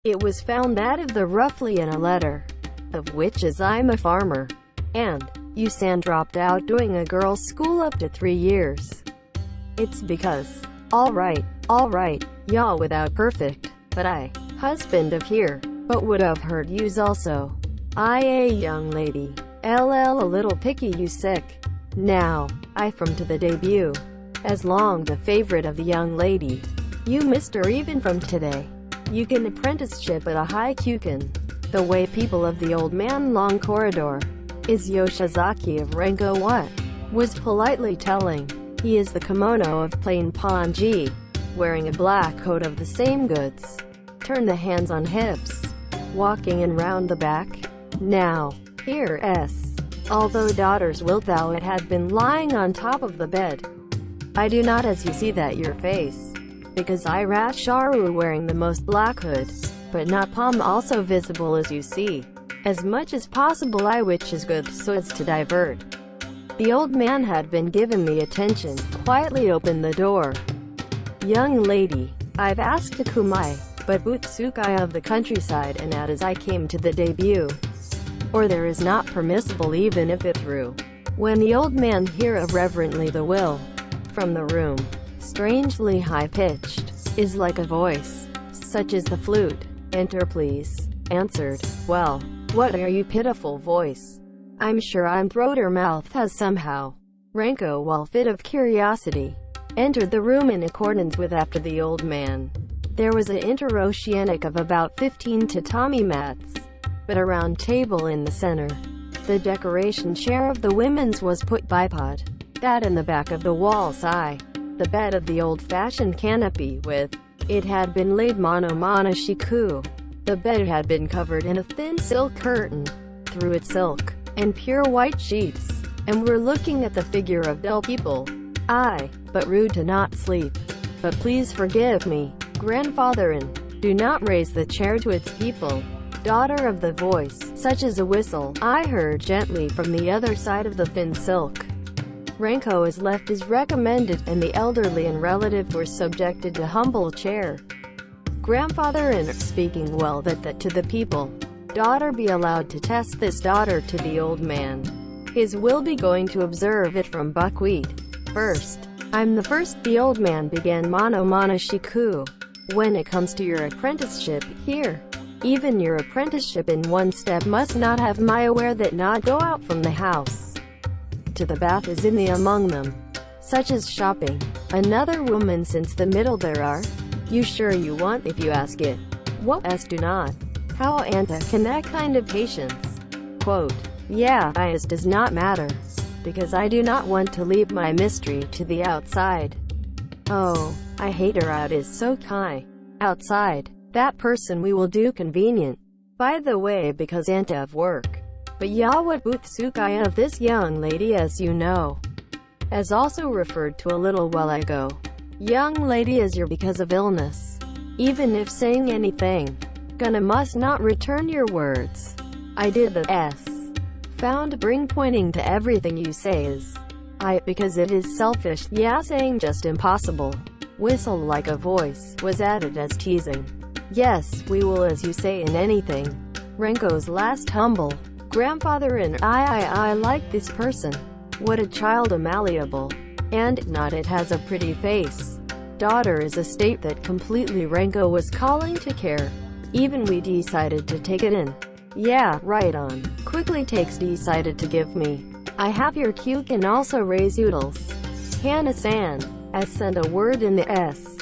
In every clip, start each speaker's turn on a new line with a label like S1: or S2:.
S1: It was found that of the roughly in a letter, of which as I'm a farmer, and you san dropped out doing a girl's school up to 3 years. It's because, alright, y'all without perfect, but I, husband of here, but would have heard you's also. I a young lady, LL a little picky you sick. Now, I from to the debut, as long the favorite of the young lady. You mister even from today. You can apprenticeship at a high Kukin. The way people of the old man long corridor. Is Yoshizaki of Ranko what? Was politely telling. He is the kimono of plain Ponji, wearing a black coat of the same goods. Turn the hands on hips. Walking in round the back. Now, here s. Although daughters wilt thou it had been lying on top of the bed. I do not as you see that your face. Because I Rasharu wearing the most black hood, but not palm also visible as you see. As much as possible I which is good so as to divert. The old man had been given the attention, quietly opened the door. Young lady, I've asked a kumai, but Butsukai of the countryside and as I came to the debut. Or there is not permissible even if it through. When the old man hear irreverently the will, from the room, strangely high-pitched, is like a voice, such as the flute. Enter please, answered. Well, what are you pitiful voice? I'm sure I'm throat or mouth has somehow. Ranko while fit of curiosity, entered the room in accordance with after the old man. There was an interoceanic of about 15 tatami mats, but a round table in the center. The decoration chair of the women's was put bipod, that in the back of the wall side. The bed of the old-fashioned canopy with, it had been laid mono shiku. The bed had been covered in a thin silk curtain, through its silk, and pure white sheets, and were looking at the figure of dull people. But rude to not sleep. But please forgive me, grandfather, and do not raise the chair to its people. Daughter of the voice, such as a whistle, I heard gently from the other side of the thin silk. Ranko is left as recommended, and the elderly and relative were subjected to humble chair. Grandfather and speaking well that to the people. Daughter be allowed to test this daughter to the old man. His will be going to observe it from buckwheat. First, I'm the first the old man began mono shiku. When it comes to your apprenticeship here, even your apprenticeship in one step must not have my aware that not go out from the house. To the bath is in the among them, such as shopping. Another woman since the middle there are. You sure you want if you ask it. What else do not? How anta can that kind of patience? Quote, yeah, I as does not matter. Because I do not want to leave my mystery to the outside. Oh, I hate her out is so kind. Outside, that person we will do convenient. By the way because anta of work. But Yawat Butsukai of this young lady as you know. As also referred to a little while ago. Young lady is your because of illness. Even if saying anything, gonna must not return your words. I did the S. Found bring pointing to everything you say is. Because it is selfish, yeah saying just impossible. Whistle like a voice, was added as teasing. Yes, we will as you say in anything. Renko's last humble. Grandfather and I like this person. What a child malleable. And, not it has a pretty face. Daughter is a state that completely Ranko was calling to care. Even we decided to take it in. Yeah, right on. Quickly takes decided to give me. I have your cue can also raise oodles. Hannah-san. As sent a word in the S.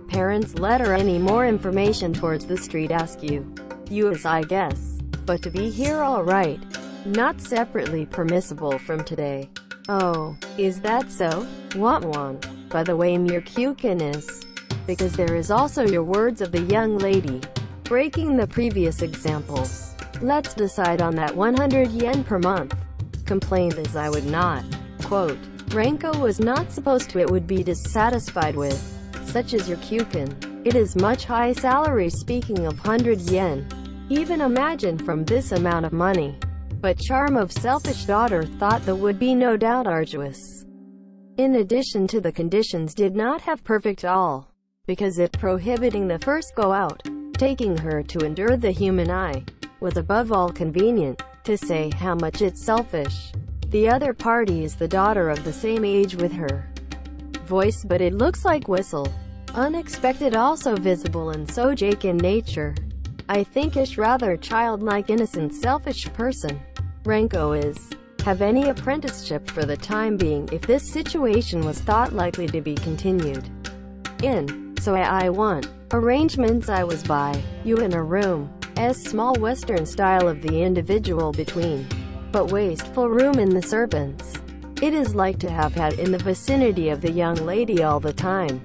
S1: Parents letter any more information towards the street ask you. You as I guess. But to be here alright. Not separately permissible from today. Oh, is that so? Want one? By the way your Q-kin is. Because there is also your words of the young lady. Breaking the previous examples. Let's decide on that 100 yen per month. Complained as I would not. Quote, Ranko was not supposed to it would be dissatisfied with. Such as your Q-kin. It is much high salary speaking of 100 yen. Even imagine from this amount of money. But charm of selfish daughter thought that would be no doubt arduous. In addition to the conditions did not have perfect all. Because it prohibiting the first go out. Taking her to endure the human eye was above all convenient, to say how much it's selfish. The other party is the daughter of the same age with her. Voice, but it looks like whistle. Unexpected, also visible and so Jake in nature. I think rather childlike, innocent, selfish person. Ranpo is. Have any apprenticeship for the time being if this situation was thought likely to be continued. So I want arrangements. I was by you in a room, as small western style of the individual between, but wasteful room in the servants. It is like to have had in the vicinity of the young lady all the time.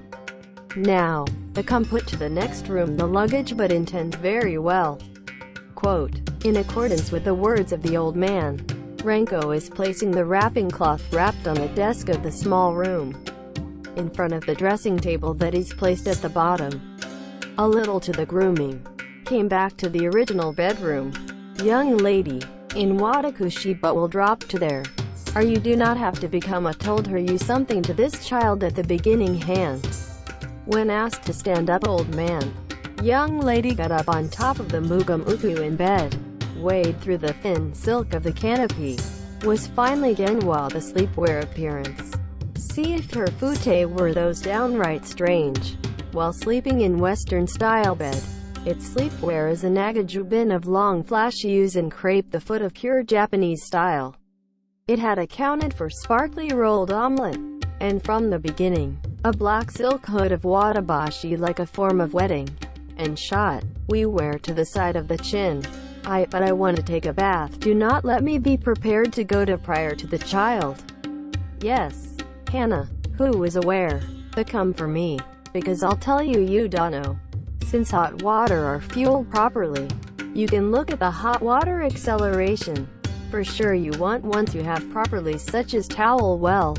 S1: Now, come put to the next room the luggage, but intend very well. Quote, in accordance with the words of the old man, Ranpo is placing the wrapping cloth wrapped on the desk of the small room, in front of the dressing table that is placed at the bottom. A little to the grooming. Came back to the original bedroom. Young lady, in Watakushi, but will drop to there. Are you do not have to become a told her you something to this child at the beginning hand. When asked to stand up, old man. Young lady got up on top of the mugamuku in bed, wade through the thin silk of the canopy, was finally genwa the sleepwear appearance. See if her fute were those downright strange. While sleeping in Western-style bed, its sleepwear is a nagajubin of long flashy use and crepe, the foot of pure Japanese style. It had accounted for sparkly rolled omelet, and from the beginning, a black silk hood of watabashi like a form of wedding, and shot, we wear to the side of the chin. But I want to take a bath. Do not let me be prepared to go to prior to the child. Yes, Hannah, who is aware, the come for me, because I'll tell you don't know. Since hot water are fueled properly, you can look at the hot water acceleration. For sure you want once you have properly, such as towel well.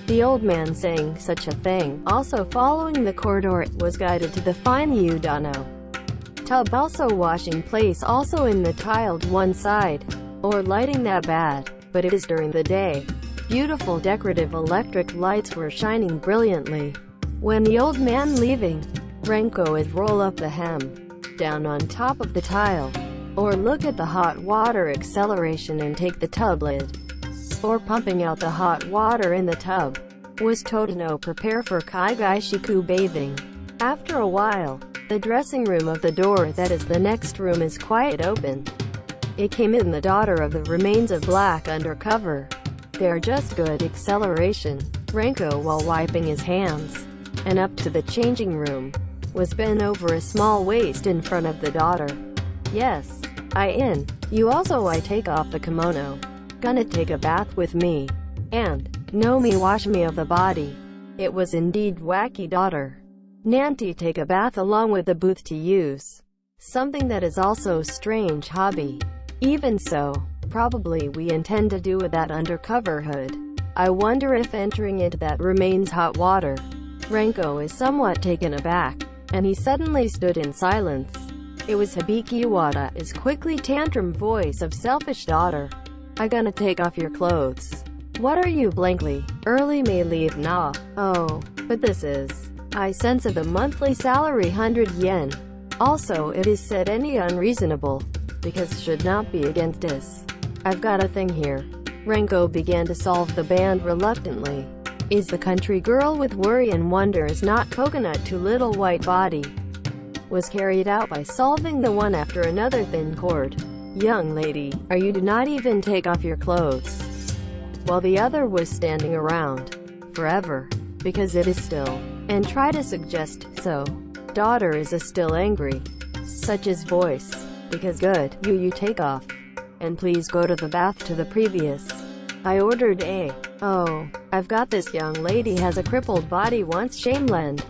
S1: The old man saying such a thing, also following the corridor, was guided to the fine udano tub, also washing place, also in the tiled one side, or lighting that bad, but it is during the day. Beautiful decorative electric lights were shining brilliantly. When the old man leaving, Ranpo is roll up the hem, down on top of the tile, or look at the hot water acceleration and take the tub lid, or pumping out the hot water in the tub. Was Totino prepare for Kaigaishiku bathing. After a while, the dressing room of the door that is the next room is quiet open. It came in the daughter of the remains of black undercover. They're just good acceleration. Ranpo, while wiping his hands, and up to the changing room, was bent over a small waist in front of the daughter. Yes, you also I take off the kimono. Gonna take a bath with me. And, no me wash me of the body. It was indeed wacky daughter. Nanti take a bath along with the booth to use. Something that is also strange hobby. Even so, probably we intend to do with that undercover hood. I wonder if entering into that remains hot water. Ranpo is somewhat taken aback, and he suddenly stood in silence. It was Hibiki Iwata's quickly tantrum voice of selfish daughter. I gonna take off your clothes. What are you blankly? Early may leave na. Oh, but this is. I sense of the monthly salary 100 yen. Also it is said any unreasonable, because should not be against this. I've got a thing here. Ranpo began to solve the band reluctantly. Is the country girl with worry and wonder is not coconut to little white body. Was carried out by solving the one after another thin cord. Young lady, do not even take off your clothes. While the other was standing around. Forever. Because it is still. And try to suggest, so. Daughter is still angry. Such is voice. Because good, you take off. And please go to the bath to the previous. I ordered a. Oh, I've got this young lady has a crippled body wants shamelend.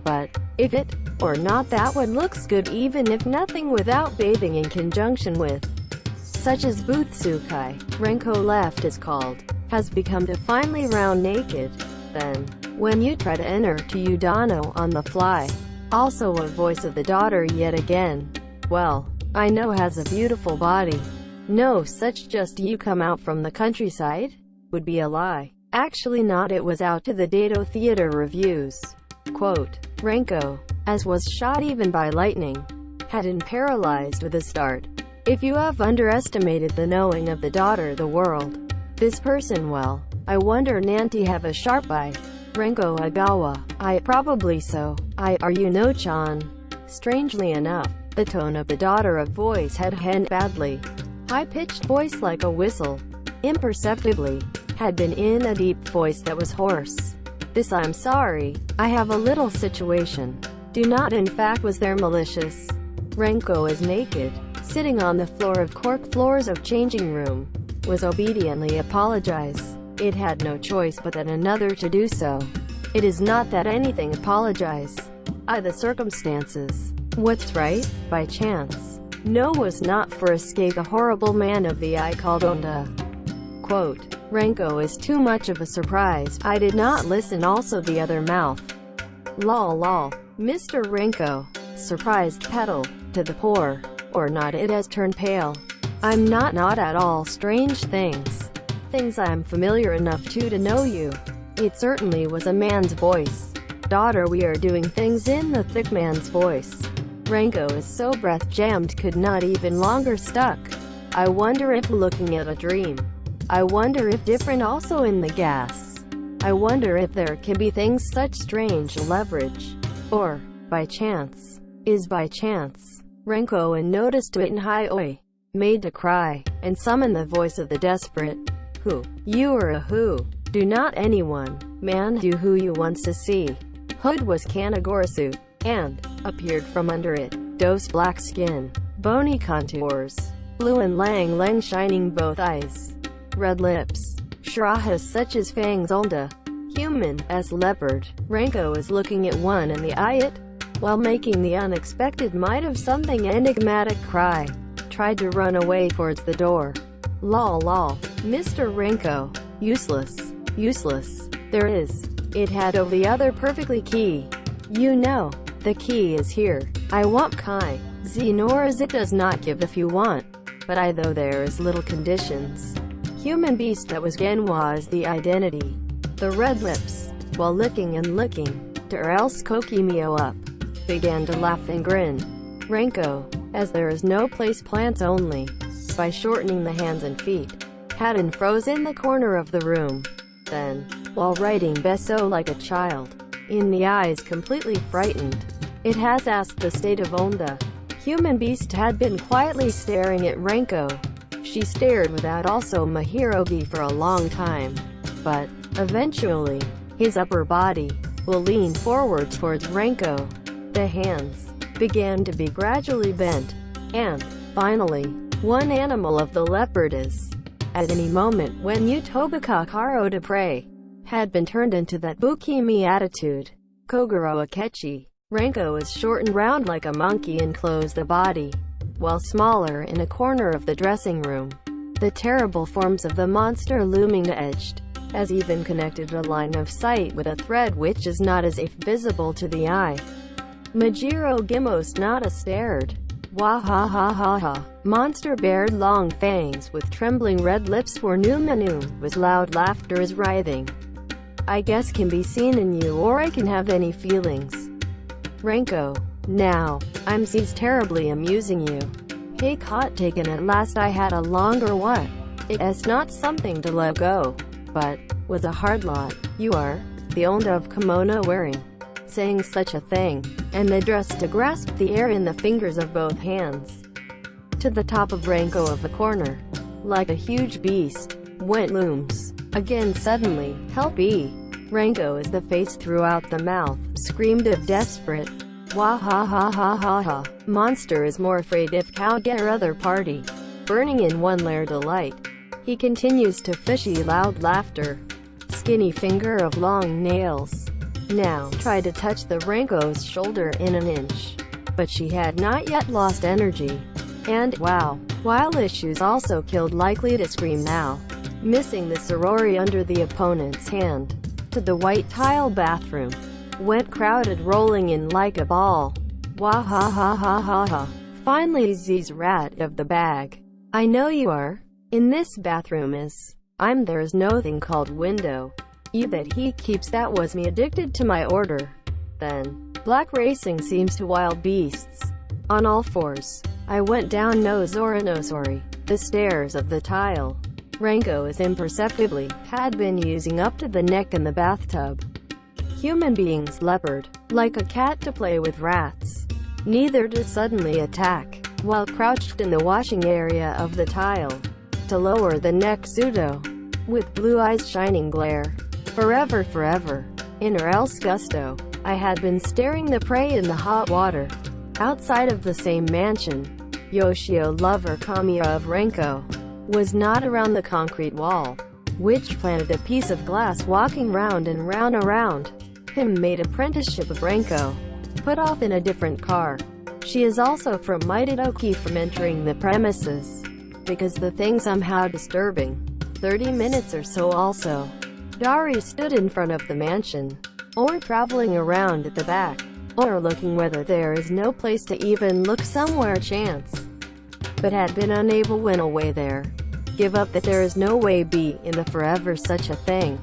S1: But, if it, or not that one looks good even if nothing without bathing in conjunction with. Such as Boothsukai, Ranpo left is called, has become to finally round naked. Then, when you try to enter to Udano on the fly. Also a voice of the daughter yet again. Well, I know has a beautiful body. No such just you come out from the countryside? Would be a lie. Actually not, it was out to the Dado Theater reviews. Quote, Ranpo, as was shot even by lightning. hadn't paralyzed with a start. If you have underestimated the knowing of the daughter the world, this person well, I wonder Nanti have a sharp eye. Ranpo Edogawa, I probably so. Are you no-chan? Strangely enough, the tone of the daughter of voice had been badly high-pitched voice like a whistle. Imperceptibly, had been in a deep voice that was hoarse. This I'm sorry, I have a little situation. Do not in fact was there malicious. Ranpo is naked, sitting on the floor of cork floors of changing room. Was obediently apologize. It had no choice but that another to do so. It is not that anything apologize. The circumstances. What's right, by chance. No was not for escape a horrible man of the eye called Onda. Quote, Ranpo is too much of a surprise. I did not listen also the other mouth. Lol lol. Mr. Ranpo, surprised petal, to the poor, or not it has turned pale. I'm not at all strange things. Things I'm familiar enough to know you. It certainly was a man's voice. Daughter we are doing things in the thick man's voice. Ranpo is so breath-jammed could not even longer stuck. I wonder if looking at a dream. I wonder if different also in the gas. I wonder if there can be things such strange leverage. Or, by chance. Is by chance. Ranpo and noticed it in high oi. Made to cry, and summon the voice of the desperate. Who? You are a who. Do not anyone, man do who you wants to see. Hood was Kanagorosu, and, appeared from under it, dose black skin, bony contours, blue and lang shining both eyes. Red lips, Shirahas such as fangs Onda. Human, as leopard. Ranpo is looking at one in the eye it, while making the unexpected might of something enigmatic cry. Tried to run away towards the door. Lol lol. Mr. Ranpo. Useless. Useless. There is. It had over the other perfectly key. You know. The key is here. I want Kai. Z nor as it does not give if you want. But I though there is little conditions. Human beast that was Genwa is the identity. The red lips, while licking and licking, to or else Kokimio up, began to laugh and grin. Ranpo, as there is no place plants only, by shortening the hands and feet, hadn't froze in the corner of the room. Then, while writing Beso like a child, in the eyes completely frightened, it has asked the state of Onda. Human beast had been quietly staring at Ranpo. She stared without also Mahirogi for a long time, but, eventually, his upper body will lean forward towards Ranpo. The hands began to be gradually bent, and, finally, one animal of the leopard is, at any moment when Utobaka Karo to prey, had been turned into that Bukimi attitude. Kogoro Akechi. Ranpo is short and round like a monkey and closed the body, while smaller in a corner of the dressing room. The terrible forms of the monster looming edged, as even connected a line of sight with a thread which is not as if visible to the eye. Majiro Gimos not a stared. Wah ha ha ha ha. Monster bared long fangs with trembling red lips for Numanu, with loud laughter is writhing. I guess can be seen in you or I can have any feelings. Ranpo. Now, I'm sees terribly amusing you. Hey caught taken at last I had a longer what? It's not something to let go, but, was a hard lot. You are, the Onda of kimono wearing. Saying such a thing, and the dress to grasp the air in the fingers of both hands. To the top of Ranpo of the corner, like a huge beast, went looms. Again suddenly, help E. Ranpo is the face throughout the mouth, screamed of desperate. Wah ha ha ha ha ha. Monster is more afraid if cow get her other party. Burning in one lair delight. He continues to fishy loud laughter. Skinny finger of long nails. Now, tried to touch the Ranpo's shoulder in an inch. But she had not yet lost energy. And, wow, while issues also killed likely to scream now. Missing the sorori under the opponent's hand. To the white tile bathroom. Went crowded rolling in like a ball. Wah ha ha ha ha ha. Finally Z's rat of the bag. I know you are. In this bathroom is. There is no thing called window. You that he keeps that was me addicted to my order. Then, black racing seems to wild beasts. On all fours, I went down the stairs of the tile. Ranpo as imperceptibly had been using up to the neck in the bathtub. Human beings leopard, like a cat to play with rats. Neither did suddenly attack, while crouched in the washing area of the tile. To lower the neck pseudo, with blue eyes shining glare. Forever, in or else gusto. I had been staring the prey in the hot water. Outside of the same mansion, Yoshio lover Kamiya of Ranpo was not around the concrete wall, which planted a piece of glass walking round and round around him made apprenticeship of Ranpo. Put off in a different car. She is also from Edogawa from entering the premises, because the thing somehow disturbing. 30 minutes or so also. Dari stood in front of the mansion, or traveling around at the back, or looking whether there is no place to even look somewhere chance, but had been unable when away there. Give up that there is no way be in the forever such a thing.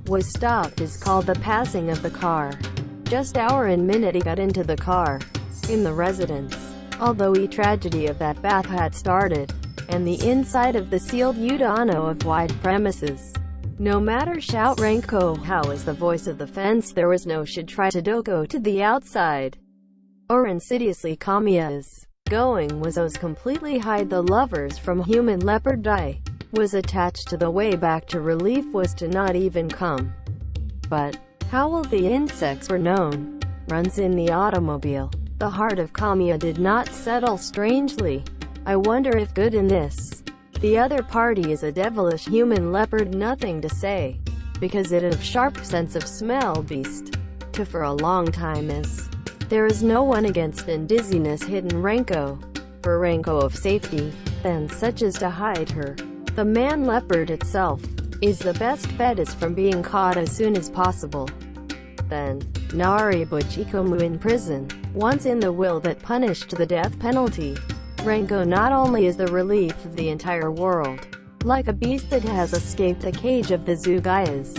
S1: Was stopped is called the passing of the car. Just hour and minute he got into the car, in the residence, although the tragedy of that bath had started, and the inside of the sealed Udano of wide premises. No matter shout Ranpo how is the voice of the fence there was no should try to go to the outside. Or insidiously Kamiya's going was os completely hide the lovers from human leopard die. Was attached to the way back to relief was to not even come. But how will the insects were known? Runs in the automobile. The heart of Kamiya did not settle strangely. I wonder if good in this. The other party is a devilish human leopard nothing to say, because it of sharp sense of smell beast. To for a long time is. There is no one against and dizziness hidden Ranpo. For Ranpo of safety, then such as to hide her. The man leopard itself is the best bet is from being caught as soon as possible. Then, Nari Buchikomu in prison, once in the will that punished the death penalty. Ranpo not only is the relief of the entire world, like a beast that has escaped the cage of the Zugayas,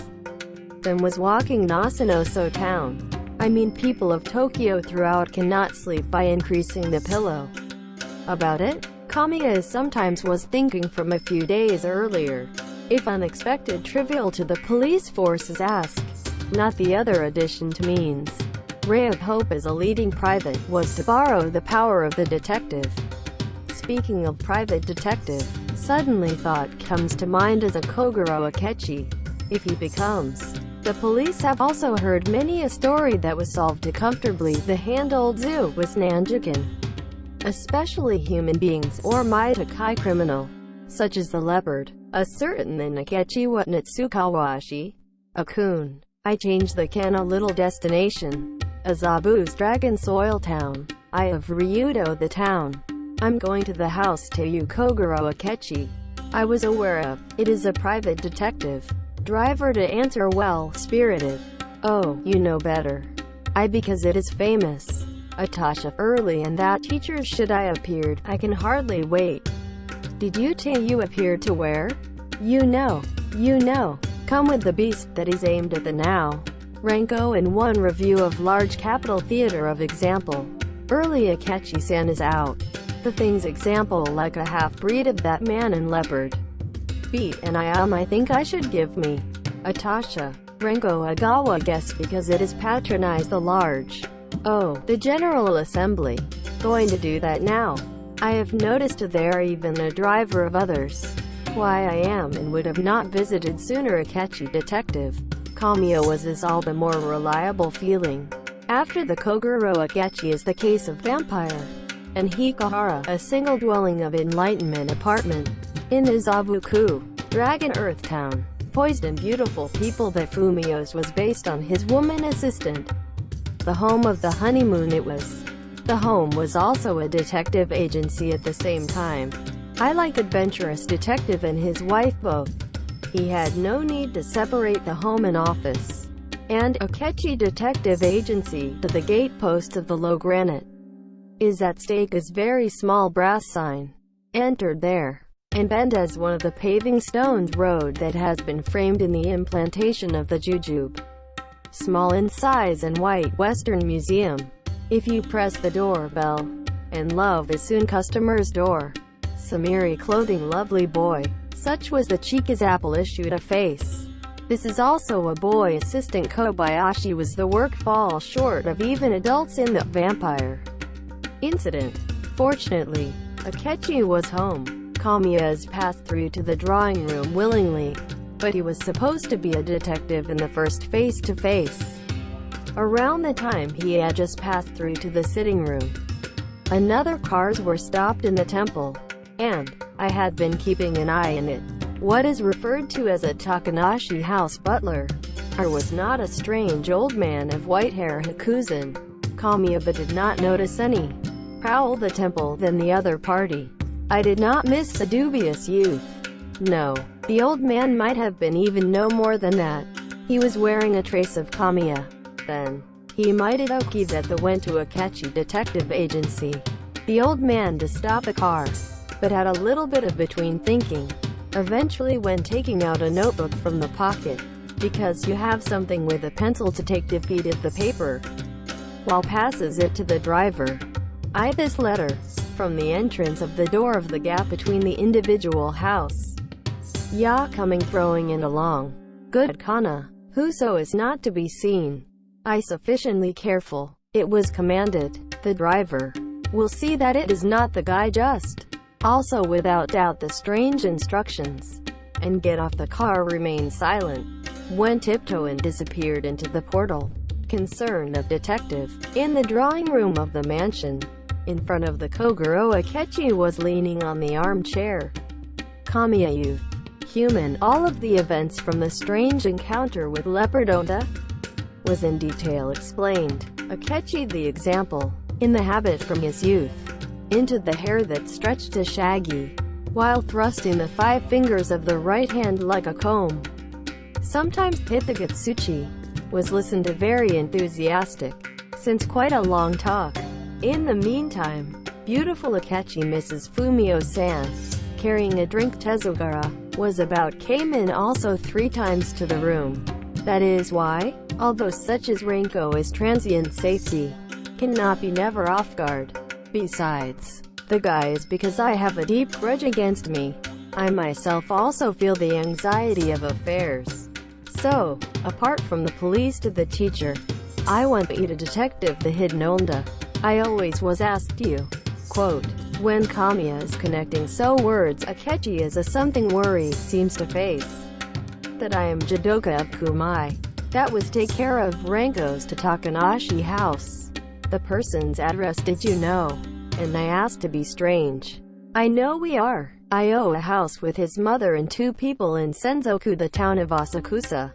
S1: then was walking Nasanoso town. I mean people of Tokyo throughout cannot sleep by increasing the pillow. About it, Kamiya sometimes was thinking from a few days earlier, if unexpected trivial to the police force's ask, not the other addition to means. Ray of hope as a leading private was to borrow the power of the detective. Speaking of private detective, suddenly thought comes to mind as a Kogoro Akechi, if he becomes. The police have also heard many a story that was solved to comfortably the hand-old zoo was Nanjiken. Especially human beings or Maitakai criminal, such as the leopard, a certain the Nakechi wa Natsukawashi, a coon. I changed the can a little destination. Azabu's dragon soil town. I of Ryudo the town. I'm going to the house to you Kogoro Akechi. I was aware of. It is a private detective. Driver to answer well-spirited. Oh, you know better. I because it is famous. Atasha early and that teachers should I appeared. I can hardly wait. Did you say you appeared to where? You know. Come with the beast that is aimed at the now. Ranpo in one review of large capital theater of example. Early Akechi-san is out. The thing's example like a half-breed of that man and leopard. Beat and I think I should give me. Atasha. Ranpo Edogawa guess because it is patronized the large. Oh, the General Assembly. Going to do that now. I have noticed there even a driver of others. Why I am and would have not visited sooner Akechi detective. Kamiya was as all the more reliable feeling. After the Kogoro Akechi is the case of vampire. And Hikahara, a single dwelling of enlightenment apartment. In Izabuku, Dragon Earth Town. Poised and beautiful people that Fumio's was based on his woman assistant. The home of the honeymoon it was. The home was also a detective agency at the same time. I like adventurous detective and his wife both. He had no need to separate the home and office. And Akechi Detective Agency, to the gate post of the low granite. Is at stake is very small brass sign. Entered there. And bent as one of the paving stones road that has been framed in the implantation of the jujube. Small in size and white Western Museum. If you press the doorbell, and love is soon customer's door. Samiri clothing lovely boy. Such was the Chika's apple issued a face. This is also a boy assistant Kobayashi was the work fall short of even adults in the vampire incident. Fortunately, Akechi was home. Kamiya has passed through to the drawing room willingly, but he was supposed to be a detective in the first face-to-face. Around the time he had just passed through to the sitting room, another cars were stopped in the temple, and I had been keeping an eye on it. What is referred to as a Takanashi house butler, or was not a strange old man of white hair Hakuzan. Kamiya but did not notice any. Prowl the temple than the other party. I did not miss the dubious youth. No, the old man might have been even no more than that. He was wearing a trace of Kamiya. Then, he might Edoki that the went to Akechi detective agency. The old man to stop the car, but had a little bit of between thinking. Eventually when taking out a notebook from the pocket, because you have something with a pencil to take defeated the paper, while passes it to the driver. This letter, from the entrance of the door of the gap between the individual house. Ya coming throwing it along. Good Kana, whoso is not to be seen. I sufficiently careful. It was commanded, the driver will see that it is not the guy just. Also without doubt the strange instructions. And get off the car remained silent. Went tiptoe and disappeared into the portal. Concern of detective. In the drawing room of the mansion, in front of the Kogoro Akechi was leaning on the armchair. Kamiya youth. Human. All of the events from the strange encounter with Leopard was in detail explained. Akechi the example. In the habit from his youth. Into the hair that stretched to shaggy, while thrusting the 5 fingers of the right hand like a comb. Sometimes Pithagatsuchi was listened to very enthusiastic, since quite a long talk. In the meantime, beautiful Akechi Mrs. Fumio-san, carrying a drink Tezogara, was about came in also 3 times to the room. That is why, although such as Ranpo is transient safety, cannot be never off guard. Besides, the guy is because I have a deep grudge against me. I myself also feel the anxiety of affairs. So, apart from the police to the teacher, I want to be a detective the hidden onda. I always was asked you. Quote, when Kamiya is connecting so words Akechi is a something worry seems to face. That I am Jidoka of Kumai. That was take care of Ranko's to Takanashi house. The person's address did you know? And I asked to be strange. I know we are. I owe a house with his mother and 2 people in Senzoku the town of Asakusa.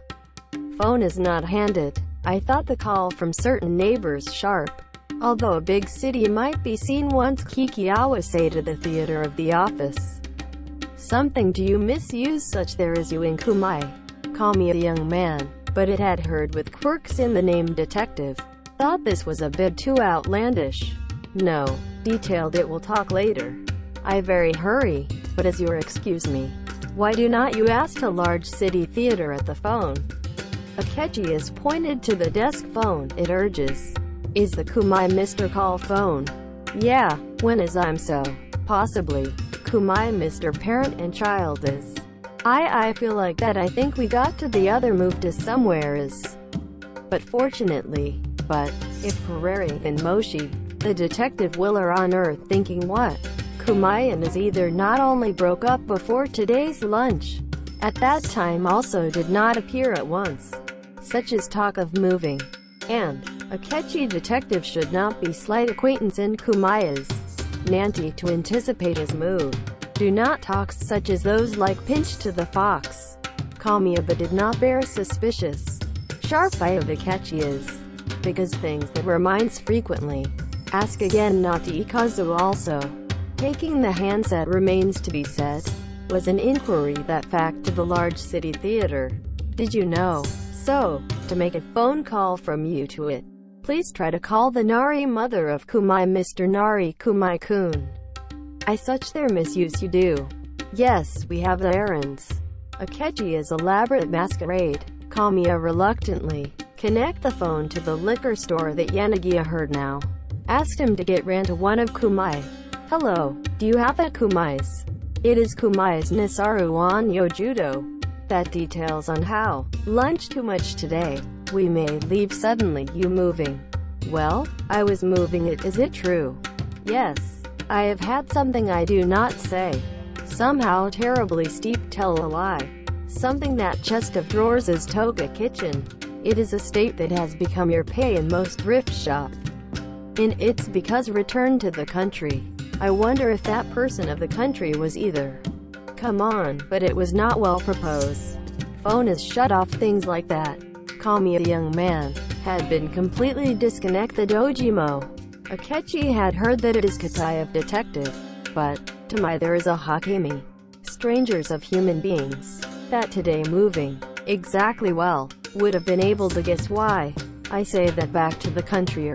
S1: Phone is not handed. I thought the call from certain neighbors sharp. Although a big city might be seen once Kikiawa say to the theater of the office. Something do you misuse such there is you in Kumai? Call me a young man, but it had heard with quirks in the name detective. Thought this was a bit too outlandish. No, detailed it will talk later. I very hurry, but as your excuse me. Why do not you ask a large city theater at the phone? Akechi is pointed to the desk phone, it urges. Is the Kumai Mr. Call phone? Yeah, when is I'm so? Possibly. Kumai Mr. Parent and Child is. I feel like that I think we got to the other move to somewhere is. But fortunately, if Harari and Moshi, the detective will are on earth thinking what? Kumayan is either not only broke up before today's lunch, at that time also did not appear at once, such as talk of moving, and Akechi detective should not be slight acquaintance in Kumaya's Nanti to anticipate his move. Do not talks such as those like pinch to the fox. Kamiya but did not bear suspicious. Sharp eye of Akechi is. Because things that reminds frequently. Ask again not to Ikazu also. Taking the handset remains to be said. Was an inquiry that fact to the large city theater. Did you know? So, to make a phone call from you to it, please try to call the Nari mother of Kumai Mr. Nari Kumai-kun. I such their misuse you do. Yes, we have the errands. Akechi's elaborate masquerade. Kamiya reluctantly. Connect the phone to the liquor store that Yanagiya heard now. asked him to get Ranpo one of Kumai. Hello, do you have a Kumai's? It is Kumai's Nisaru on Yojudo. That details on how. Lunch too much today. We may leave suddenly. You moving? Well, I was moving it. Is it true? Yes. I have had something I do not say. Somehow terribly steep. Tell a lie. Something that chest of drawers is Toga Kitchen. It is a state that has become your pay in most thrift shop. And it's because return to the country. I wonder if that person of the country was either. Come on, but it was not well proposed. Phone is shut off. Things like that. Kamiya, the young man, had been completely disconnected. Ojimo Akechi had heard that it is Katai of detective, but to my there is a Hakimi. Strangers of human beings. That today moving. Exactly, well, would have been able to guess why. I say that back to the country.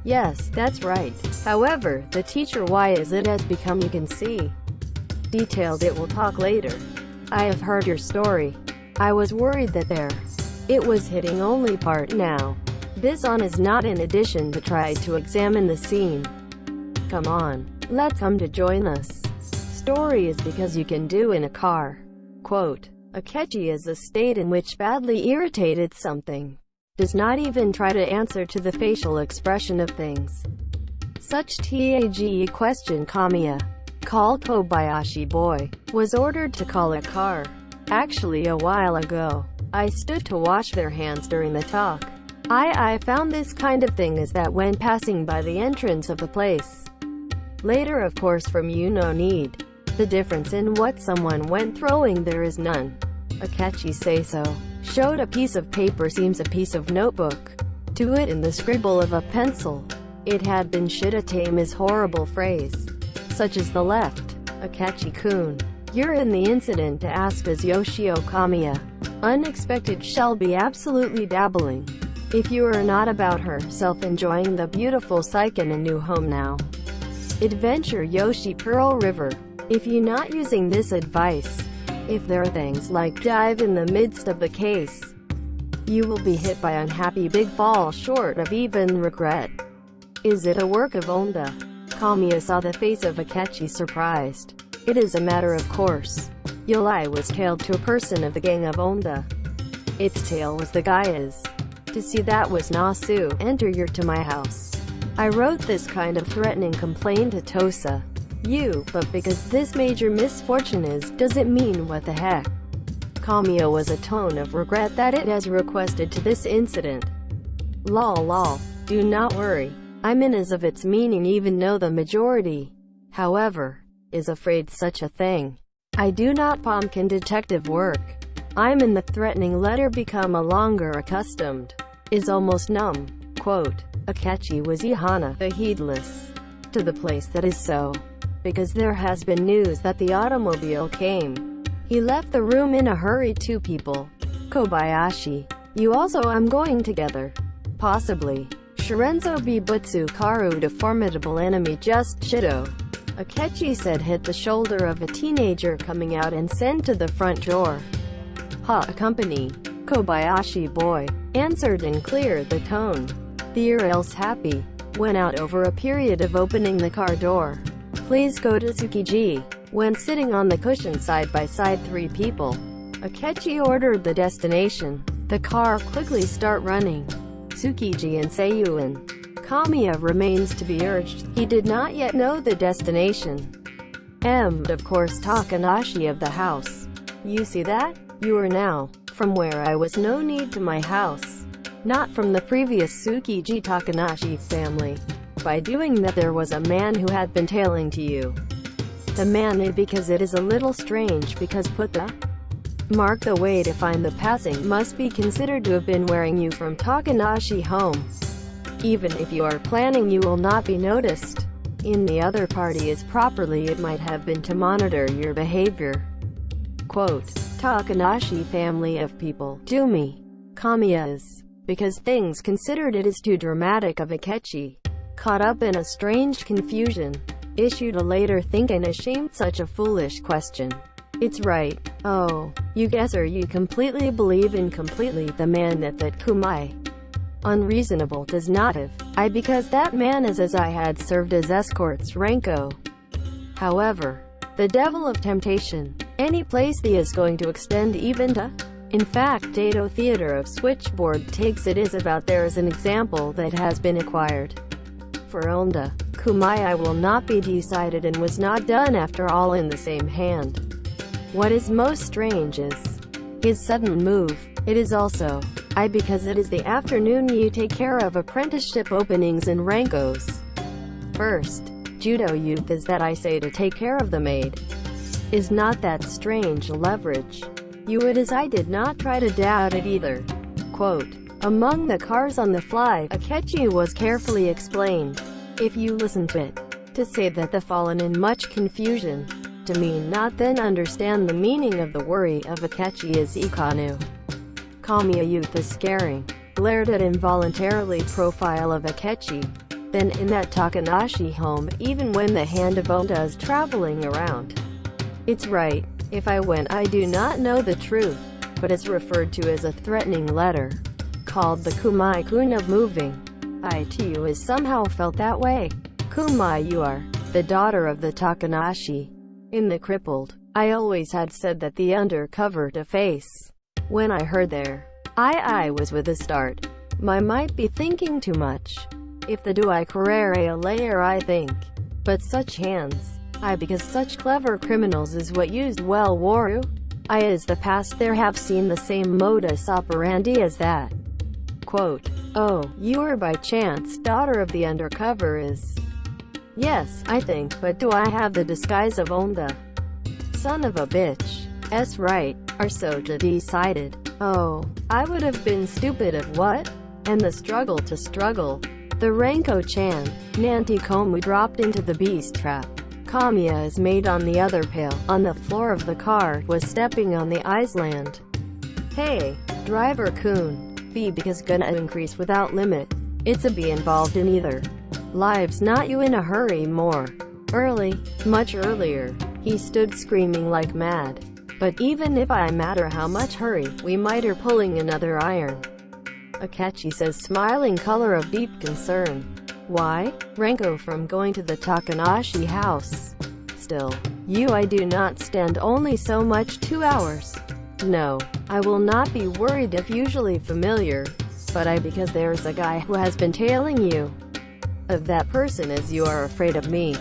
S1: Yes, that's right. However, the teacher, why is it has become, you can see. Detailed, it will talk later. I have heard your story. I was worried that there. It was hitting only part now. This on is not in addition to try to examine the scene. Come on, let's come to join us. Story is because you can do in a car. Quote, Akechi is a state in which badly irritated something. Does not even try to answer to the facial expression of things. Such TAGE question. Kamiya, call Kobayashi boy, was ordered to call a car. Actually a while ago, I stood to wash their hands during the talk. I found this kind of thing is that when passing by the entrance of the place. Later of course from you no need. The difference in what someone went throwing there is none. Akechi say so. Showed a piece of paper, seems a piece of notebook. To it in the scribble of a pencil. It had been shitatame is horrible phrase. Such as the left. Akechi-kun. You're in the incident to ask as Yoshio Kamiya. Unexpected shall be absolutely dabbling. If you are not about herself enjoying the beautiful psyche in a new home now. Adventure Yoshi Pearl River. If you not using this advice. If there are things like dive in the midst of the case. You will be hit by unhappy big fall short of even regret. Is it a work of Onda? Kamiya saw the face of Akechi surprised. It is a matter of course. Yolai was tailed to a person of the gang of Onda. Its tail was the Gaia's. To see that was Nasu, enter your to my house. I wrote this kind of threatening complaint to Tosa. You, but because this major misfortune is, does it mean what the heck? Kamiya was a tone of regret that it has requested to this incident. Lol, do not worry. I'm in as of its meaning even though the majority, however, is afraid such a thing. I do not pumpkin detective work. I'm in the threatening letter become a longer accustomed. Is almost numb. Quote, Akechi was Ihana, the heedless. To the place that is so. Because there has been news that the automobile came. He left the room in a hurry. Two people. Kobayashi. You also I'm going together. Possibly. Shirenzo Bibutsu Karu, the formidable enemy just Shido. Akechi said hit the shoulder of a teenager coming out and sent to the front door. Ha, company. Kobayashi boy. Answered in clear the tone. The else happy. Went out over a period of opening the car door. Please go to Tsukiji. When sitting on the cushion side by side three people. Akechi ordered the destination. The car quickly start running. Tsukiji and Seiyuin. Kamiya remains to be urged. He did not yet know the destination. Of course Takanashi of the house. You see that? You are now. From where I was no need to my house. Not from the previous Tsukiji Takanashi family. By doing that there was a man who had been tailing to you. The man is because it is a little strange because put the mark the way to find the passing must be considered to have been wearing you from Takanashi home. Even if you are planning you will not be noticed. In the other party is properly it might have been to monitor your behavior. Quote, Takanashi family of people, do me. Kamiya is. Because things considered it is too dramatic of Akechi. Caught up in a strange confusion. Issued a later think and ashamed such a foolish question. It's right. Oh, you guess or you completely believe in completely the man that Kumai. Unreasonable does not have, I because that man is as I had served as escorts Ranko. However, the devil of temptation, any place the is going to extend even to. In fact, Edo Theater of Switchboard takes it is about there as an example that has been acquired. For Onda, Kumai will not be decided and was not done after all in the same hand. What is most strange is his sudden move. It is also, I because it is the afternoon you take care of apprenticeship openings in Rankos. First, Judo youth is that I say to take care of the maid. Is not that strange leverage? You it is I did not try to doubt it either. Quote, among the cars on the fly, Akechi was carefully explained. If you listen to it, to say that the fallen in much confusion, to mean not then understand the meaning of the worry of Akechi is Ikanu. Kamiya youth is scaring, glared at involuntarily profile of Akechi. Then in that Takanashi home, even when the hand of Onda is traveling around. It's right, if I went I do not know the truth, but is referred to as a threatening letter, called the Kumai-kun of moving. I too is somehow felt that way. Kumai you are, the daughter of the Takanashi. In the crippled, I always had said that the undercover to face. When I heard there, I was with a start. My might be thinking too much. If the do I carrere a layer I think. But such hands, I because such clever criminals is what used well waru. I as the past there have seen the same modus operandi as that. Quote, oh, you are by chance daughter of the undercover is. Yes, I think, but do I have the disguise of Onda? Son of a bitch. S right, are so decided. Oh, I would have been stupid of what? And the struggle to struggle. The Ranko-chan, Nantikomu dropped into the beast trap. Kamiya is made on the other pail, on the floor of the car, was stepping on the island. Hey, driver-kun. B because gonna increase without limit. It's a be involved in either. Lives not you in a hurry more. Early, much earlier. He stood screaming like mad. But even if I matter how much hurry, we might are pulling another iron. Akechi says smiling color of deep concern. Why? Ranko from going to the Takanashi house. Still, you I do not stand only so much 2 hours. No, I will not be worried if usually familiar, but I because there's a guy who has been tailing you. Of that person as you are afraid of me.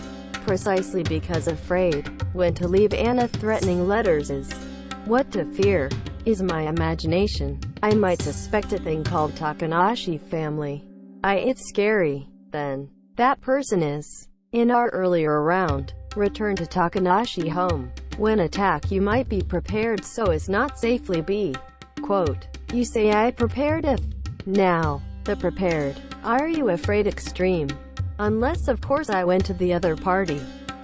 S1: Precisely because afraid, when to leave Anna threatening letters is. What to fear, is my imagination. I might suspect a thing called Takanashi family. It's scary, then. That person is. In our earlier round, return to Takanashi home. When attack you might be prepared so as not safely be. Quote, you say I prepared if. Now, the prepared. Are you afraid extreme? Unless of course I went to the other party.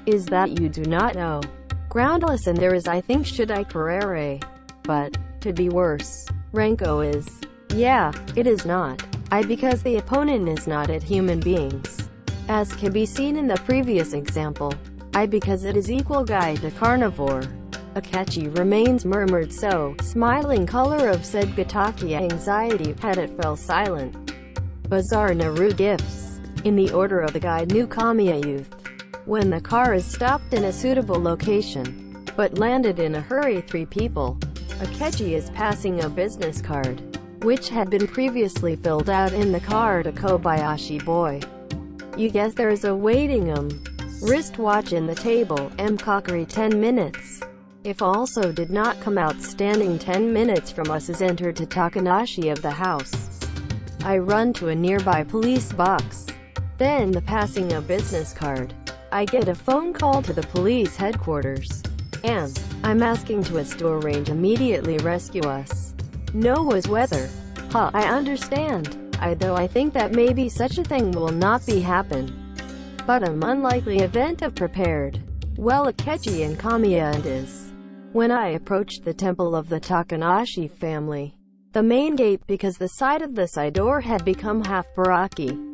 S1: Is that you do not know? Groundless and there is I think should I carrere. But, to be worse, Ranko is. Yeah, it is not. I because the opponent is not at human beings. As can be seen in the previous example. I because it is equal guide to carnivore. Akechi remains murmured so, smiling color of said Gataki anxiety, had it fell silent. Bizarre Naru gifts. In the order of the guide new Kamiya youth. When the car is stopped in a suitable location, but landed in a hurry 3 people. Akechi is passing a business card, which had been previously filled out in the car to Kobayashi boy. You guess there's a waiting wristwatch in the table, Kokiri 10 minutes. If also did not come out standing 10 minutes from us is entered to Takanashi of the house. I run to a nearby police box. Then the passing a business card. I get a phone call to the police headquarters. And I'm asking to us to arrange immediately rescue us. No was weather. I understand. Though I think that maybe such a thing will not be happen. But an unlikely event of prepared. Well Akechi and Kamiya and is. When I approached the temple of the Takanashi family. The main gate because the side of the side door had become half baraki.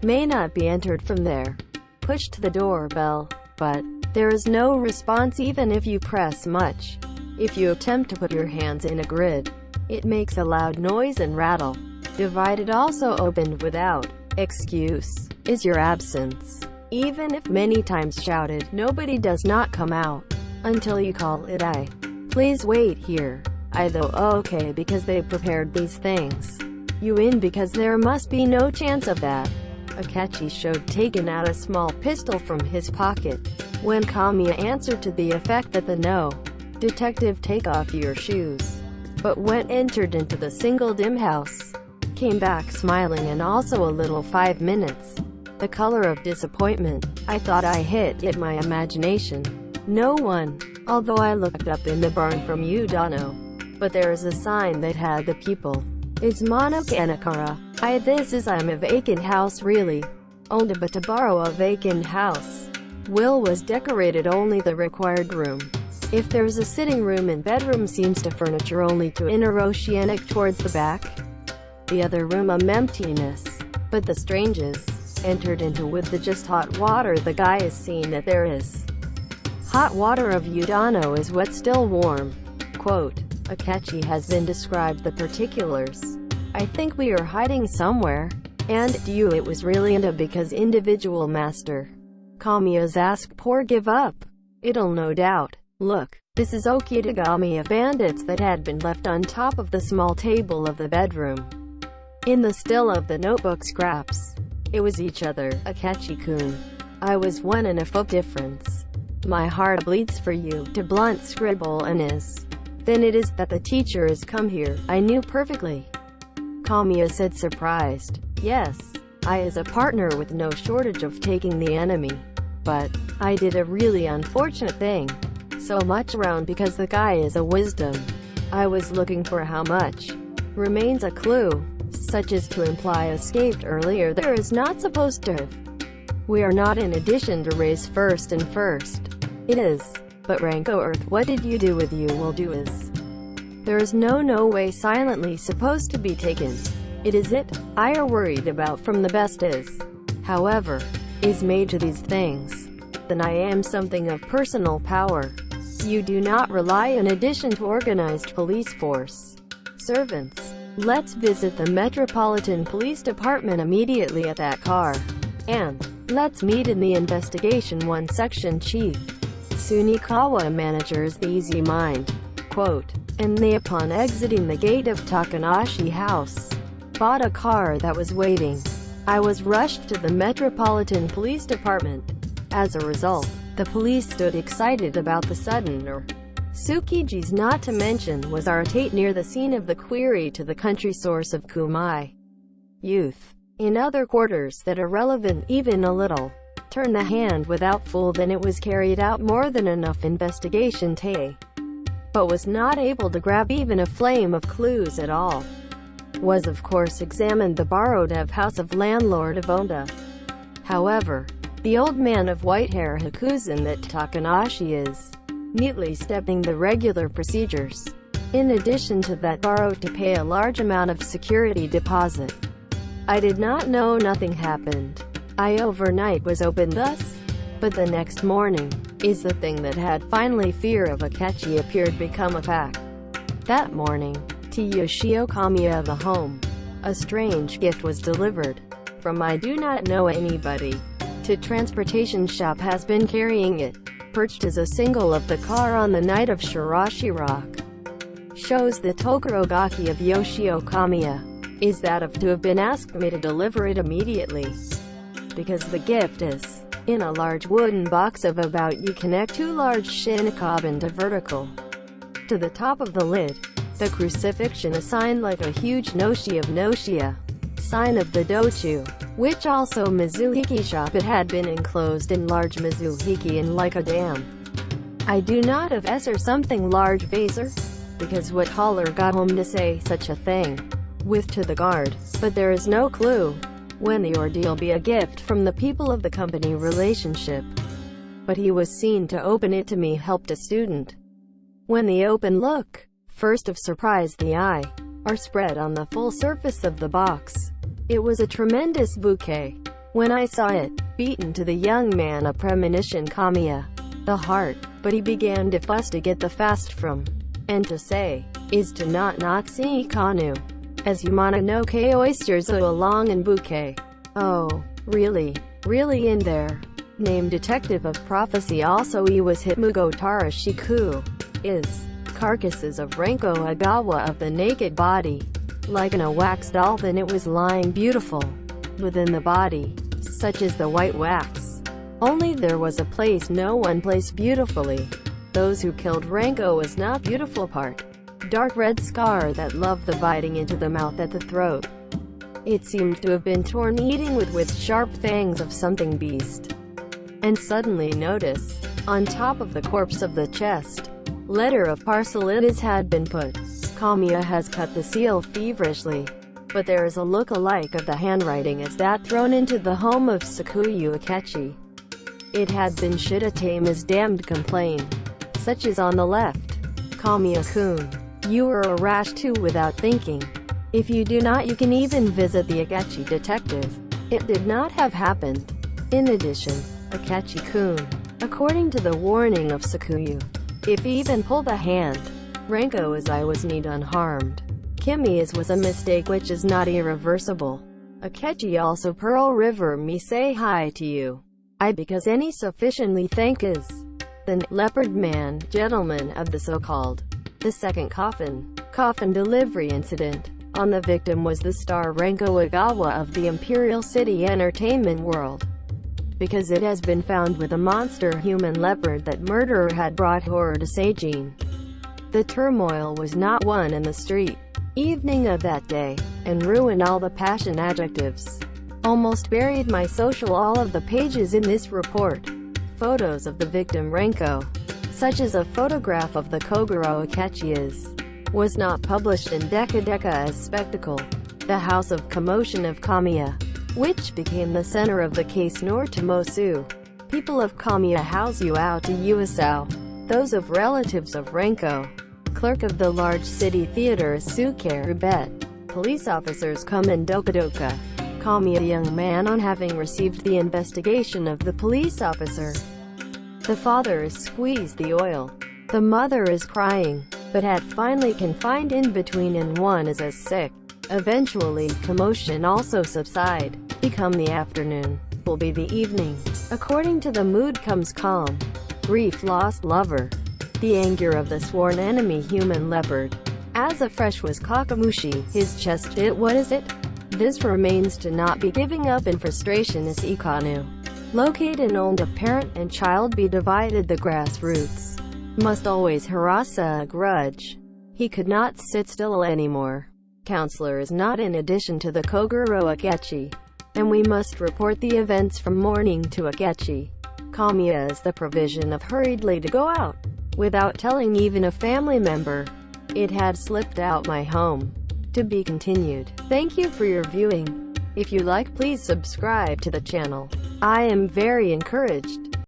S1: May not be entered from there. Pushed the doorbell. But there is no response even if you press much. If you attempt to put your hands in a grid, it makes a loud noise and rattle. Divided also opened without excuse is your absence. Even if many times shouted, nobody does not come out until you call it I. Please wait here. I though okay because they prepared these things. You in because there must be no chance of that. Akechi showed taken out a small pistol from his pocket. When Kamiya answered to the effect that the no. Detective take off your shoes. But when entered into the single dim house, came back smiling and also a little 5 minutes. The color of disappointment. I thought I hit it my imagination. No one. Although I looked up in the barn from Udano. But there is a sign that had the people. It's Monokanakara. I'm a vacant house really. Owned but to borrow a vacant house. Will was decorated only the required room. If there's a sitting room and bedroom seems to furniture only to inner oceanic towards the back. The other room emptiness. But the stranges entered into with the just hot water. The guy is seen that there is hot water of Udano is wet still warm. Quote, Akechi has been described the particulars. I think we are hiding somewhere. And it was really into because individual master. Kamiya's ask poor give up. It'll no doubt. Look, this is Okitagami bandits that had been left on top of the small table of the bedroom. In the still of the notebook scraps. It was each other, Akechi-kun. I was 1 foot difference. My heart bleeds for you, to blunt scribble and is. Then it is that the teacher is come here, I knew perfectly. Kamiya said surprised. Yes, I is a partner with no shortage of taking the enemy. But, I did a really unfortunate thing. So much around because the guy is a wisdom. I was looking for how much. Remains a clue. Such as to imply escaped earlier there is not supposed to have. We are not in addition to raise first and first. It is. But Ranko Earth what did you do with you will do is. There is no way silently supposed to be taken. It is it, I are worried about from the best is. However, is made to these things. Then I am something of personal power. You do not rely in addition to organized police force. Servants. Let's visit the Metropolitan Police Department immediately at that car. And, let's meet in the Investigation 1 Section Chief. Sunikawa manager's the easy mind. Quote, and they upon exiting the gate of Takanashi House, bought a car that was waiting. I was rushed to the Metropolitan Police Department. As a result, the police stood excited about the sudden Tsukiji's not to mention was our tate near the scene of the query to the country source of Kumai. Youth. In other quarters that are relevant even a little. Turn the hand without fool then it was carried out more than enough investigation but was not able to grab even a flame of clues at all. Was of course examined the borrowed house of landlord of Onda. However, the old man of white hair Hakuzen that Takanashi is, neatly stepping the regular procedures. In addition to that borrowed to pay a large amount of security deposit. I did not know nothing happened. I overnight was open thus. But the next morning, is the thing that had finally fear of Akechi appeared become a fact. That morning, to Yoshio Kamiya of the home, a strange gift was delivered. From I do not know anybody, to transportation shop has been carrying it. Perched as a single of the car on the night of Shirashi Rock. Shows the Tokurogaki of Yoshio Kamiya. Is that of to have been asked me to deliver it immediately. Because the gift is in a large wooden box of about you connect 2 large shinikaben to vertical. To the top of the lid, the crucifixion assigned like a huge noshi of Noshia. Sign of the Dochu, which also Mizuhiki shop it had been enclosed in large Mizuhiki in like a dam. I do not have S or something large baser, because what caller got home to say such a thing, with to the guard, but there is no clue, when the ordeal be a gift from the people of the company relationship. But he was seen to open it to me helped a student. When the open look, first of surprise the eye, are spread on the full surface of the box. It was a tremendous bouquet. When I saw it, beaten to the young man a premonition Kamiya, the heart, but he began to fuss to get the fast from, and to say, is to not see Kanu. as Yamanoke oysters go along in bouquet. Oh, really? Really in there? Named Detective of Prophecy also Iwas Hitmugo Tarashiku. Is. Carcasses of Ranko Edogawa of the naked body. Like in a wax doll, then it was lying beautiful within the body, such as the white wax. Only there was a place no one placed beautifully. Those who killed Ranko was not beautiful part. Dark red scar that loved the biting into the mouth at the throat. It seemed to have been torn eating with sharp fangs of something beast. And suddenly notice, on top of the corpse of the chest, letter of parcel it is had been put. Kamiya has cut the seal feverishly, but there is a look-alike of the handwriting as that thrown into the home of Sakuyu Akechi. It had been Shida-tama's damned complaint, such as on the left. Kamiya-kun, you were a rash too without thinking. If you do not, you can even visit the Akechi detective. It did not have happened. In addition, Akechi-kun, according to the warning of Sakuyu, if even pull the hand, Ranko as I was need unharmed. Kimi's was a mistake which is not irreversible. Akechi also Pearl River me say hi to you. I because any sufficiently thank is. The Leopard man, gentleman of the so-called, the second coffin delivery incident, on the victim was the star Ranko Edogawa of the Imperial City Entertainment World. Because it has been found with a monster human leopard that murderer had brought horror to Seijin. The turmoil was not one in the street evening of that day, and ruined all the passion adjectives. Almost buried my social all of the pages in this report. Photos of the victim Ranko, such as a photograph of the Kogoro Akechi was not published in Deka as Spectacle, the house of commotion of Kamiya, which became the center of the case nor to Mosu. People of Kamiya house you out to Uasao, those of relatives of Ranko. Clerk of the large city theater Sukerubet. Police officers come in Dokadoka. Kamiya young man on having received the investigation of the police officer. The father is squeezed the oil. The mother is crying, but had finally confined in between and one is as sick. Eventually, commotion also subside. Become the afternoon. Will be the evening. According to the mood comes calm. Grief lost lover. The anger of the sworn enemy human leopard. As afresh was Kakamushi, his chest it what is it? This remains to not be giving up in frustration is Ikanu. Locate and owned a parent and child be divided the grassroots. Must always harass a grudge. He could not sit still anymore. Counselor is not in addition to the Kogoro Akechi. And we must report the events from morning to Akechi. Kamiya is the provision of hurriedly to go out, without telling even a family member. It had slipped out my home. To be continued. Thank you for your viewing. If you like, please subscribe to the channel. I am very encouraged.